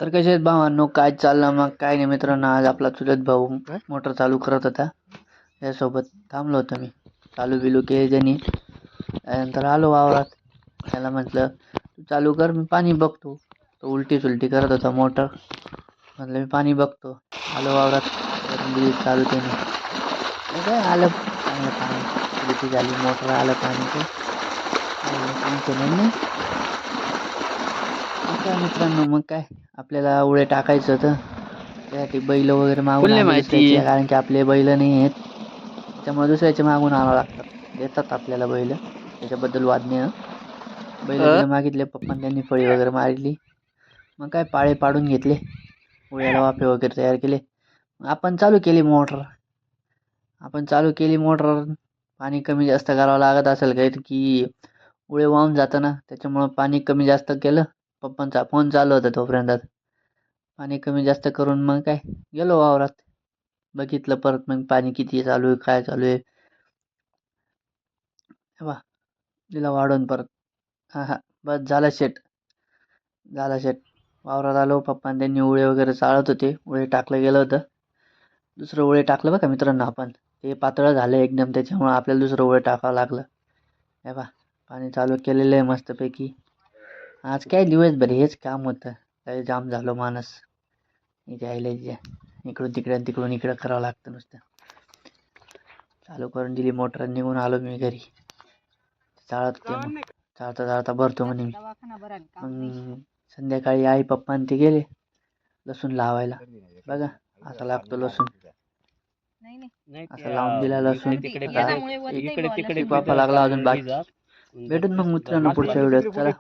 तर कसे आहेत भावांनो, काय चाललं मग काय नाही मित्रांनो. आज आपला चुलत भाऊ मोटर चालू करत होता, त्यासोबत थांबलो होतो मी. चालू बिलू केले त्यांनी, त्यानंतर आलो वावरात. त्याला म्हटलं तू चालू कर, मी पाणी बघतो. तो उलटी सुलटी करत होता मोटर. म्हटलं मी पाणी बघतो. आलो वावरात, करून दिली चालू त्याने. मग काय आलं चांगलं पाणी, उलटी झाली मोटर, आलं पाणी काही एवढं टेन्शन नाही. मग काय मित्रांनो, मग काय आपल्याला उळे टाकायचं होतं, त्यासाठी बैल वगैरे मागून फुल्ले आणले माहिती. दुसऱ्याचे, कारण की आपले बैल नाही आहेत, त्याच्यामुळे दुसऱ्याचे मागून आणावं लागतात. देतात आपल्याला बैल, त्याच्याबद्दल वाद नाही हं. बैल गिलं मागितले पप्पांनी, त्यांनी फळी वगैरे मारली. मग काय पाळे पाडून घेतले, उळ्याला वाफे वगैरे तयार केले. मग आपण चालू केली मोटर. पाणी कमी जास्त करावं लागत असेल काही, की उळे वाहून जातं ना, त्याच्यामुळं पाणी कमी जास्त केलं. पप्पांचा फोन चालू होता तोपर्यंत. पाणी कमी जास्त करून मग काय गेलो वावरात. बघितलं परत मग पाणी किती चालू आहे, काय चालू आहे. हे बा दिला वाढवून परत. हा हा, बस झाला शेट. वावरात आलो, पप्पा त्यांनी उळे वगैरे चाळत होते, उळे टाकलं गेलं होतं. दुसरं उळे टाकलं बघा मित्रांनो आपण, ते पातळ झालं एकदम, त्याच्यामुळं आपल्याला दुसरं उळे टाकावं लागलं. हे बा पाणी चालू केलेलं आहे मस्तपैकी. आज काय दिवसभर हेच काम होतं, काही जाम झालो माणूस. इथे आयला इकडून तिकडे आणि तिकडून इकडं करावं लागतं नुसतं. चालू करून दिली मोटर, निघून आलो मी घरी. चाळत होते मग, चाळता चाळता भरतो म्हणे मी. मग संध्याकाळी आई पप्पा आणि ते गेले लसूण लावायला. बघा असा लागतो लसूण, असा लावून दिला लसूण. आता एक वाफा लागला अजून बाकी. भेटून मग मित्रांनो पुढच्या व्हिडिओत, चला.